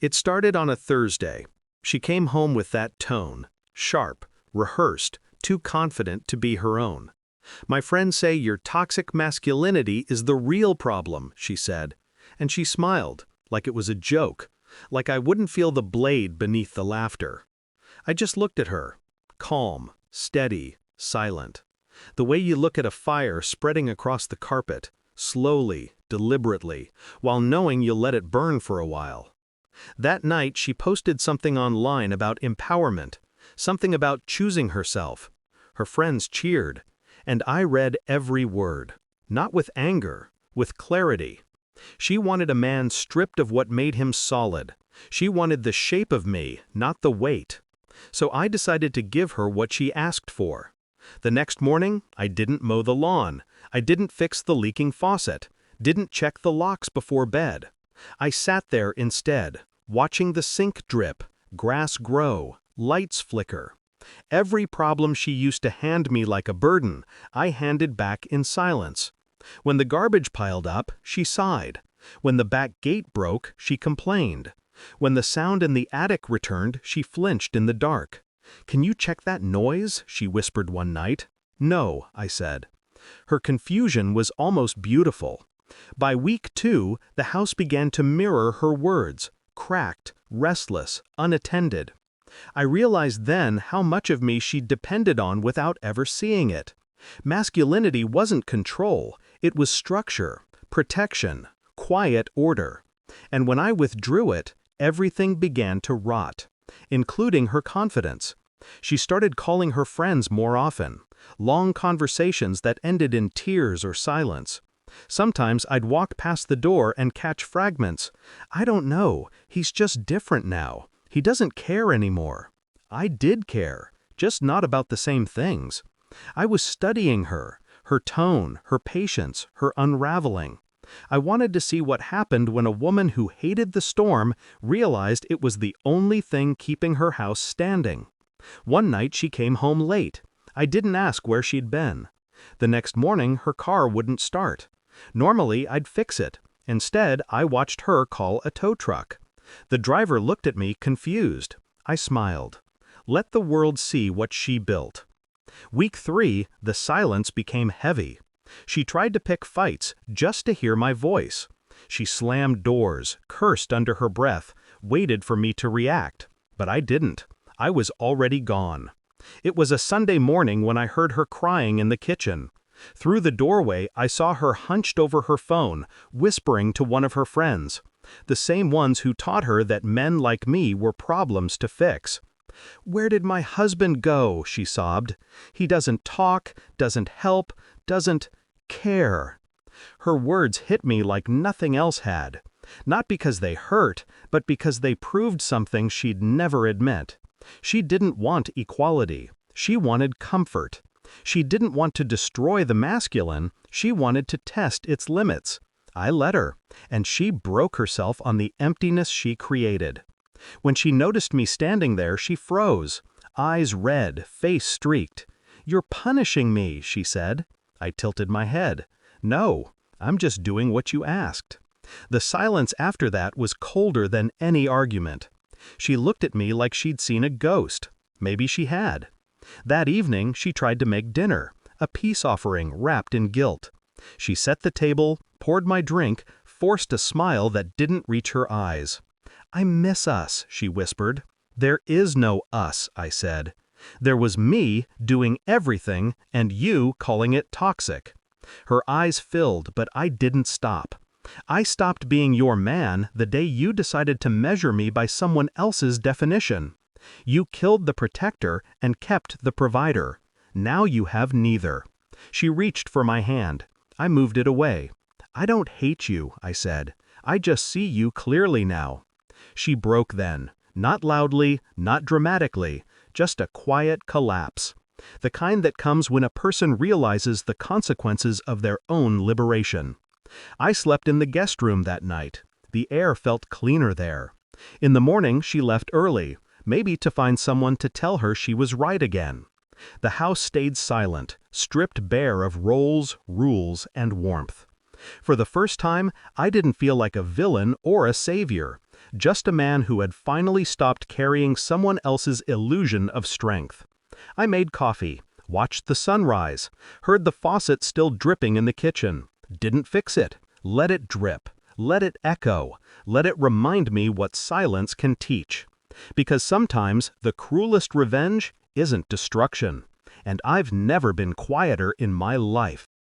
It started on a Thursday. She came home with that tone, sharp, rehearsed, too confident to be her own. "My friends say your toxic masculinity is the real problem," she said. And she smiled, like it was a joke, like I wouldn't feel the blade beneath the laughter. I just looked at her, calm, steady, silent. The way you look at a fire spreading across the carpet, slowly, deliberately, while knowing you'll let it burn for a while. That night she posted something online about empowerment, something about choosing herself. Her friends cheered, and I read every word, not with anger, with clarity. She wanted a man stripped of what made him solid. She wanted the shape of me, not the weight. So I decided to give her what she asked for. The next morning, I didn't mow the lawn. I didn't fix the leaking faucet. Didn't check the locks before bed. I sat there instead, watching the sink drip, grass grow, lights flicker. Every problem she used to hand me like a burden, I handed back in silence. When the garbage piled up, she sighed. When the back gate broke, she complained. When the sound in the attic returned, she flinched in the dark. "Can you check that noise?" she whispered one night. "No," I said. Her confusion was almost beautiful. By week 2, the house began to mirror her words, cracked, restless, unattended. I realized then how much of me she depended on without ever seeing it. Masculinity wasn't control, it was structure, protection, quiet order. And when I withdrew it, everything began to rot, including her confidence. She started calling her friends more often, long conversations that ended in tears or silence. Sometimes I'd walk past the door and catch fragments. "I don't know, he's just different now. He doesn't care anymore." I did care, just not about the same things. I was studying her tone, her patience, her unraveling. I wanted to see what happened when a woman who hated the storm realized it was the only thing keeping her house standing. One night she came home late. I didn't ask where she'd been. The next morning her car wouldn't start. Normally I'd fix it. Instead, I watched her call a tow truck. The driver looked at me confused. I smiled. Let the world see what she built. Week 3, the silence became heavy. She tried to pick fights just to hear my voice. She slammed doors, cursed under her breath, waited for me to react. But I didn't. I was already gone. It was a Sunday morning when I heard her crying in the kitchen. Through the doorway, I saw her hunched over her phone, whispering to one of her friends, the same ones who taught her that men like me were problems to fix. "Where did my husband go?" she sobbed. "He doesn't talk, doesn't help, doesn't care." Her words hit me like nothing else had. Not because they hurt, but because they proved something she'd never admit. She didn't want equality. She wanted comfort. She didn't want to destroy the masculine. She wanted to test its limits. I let her, and she broke herself on the emptiness she created. When she noticed me standing there, she froze, eyes red, face streaked. "You're punishing me," she said. I tilted my head. "No, I'm just doing what you asked." The silence after that was colder than any argument. She looked at me like she'd seen a ghost. Maybe she had. That evening, she tried to make dinner, a peace offering wrapped in guilt. She set the table, poured my drink, forced a smile that didn't reach her eyes. "I miss us," she whispered. "There is no us," I said. "There was me doing everything and you calling it toxic." Her eyes filled, but I didn't stop. "I stopped being your man the day you decided to measure me by someone else's definition. You killed the protector and kept the provider. Now you have neither." She reached for my hand. I moved it away. "I don't hate you," I said. "I just see you clearly now." She broke then. Not loudly, not dramatically, just a quiet collapse. The kind that comes when a person realizes the consequences of their own liberation. I slept in the guest room that night. The air felt cleaner there. In the morning she left early, maybe to find someone to tell her she was right again. The house stayed silent, stripped bare of roles, rules, and warmth. For the first time, I didn't feel like a villain or a savior. just a man who had finally stopped carrying someone else's illusion of strength. I made coffee, watched the sunrise, heard the faucet still dripping in the kitchen, didn't fix it, let it drip, let it echo, let it remind me what silence can teach. Because sometimes the cruelest revenge isn't destruction. And I've never been quieter in my life.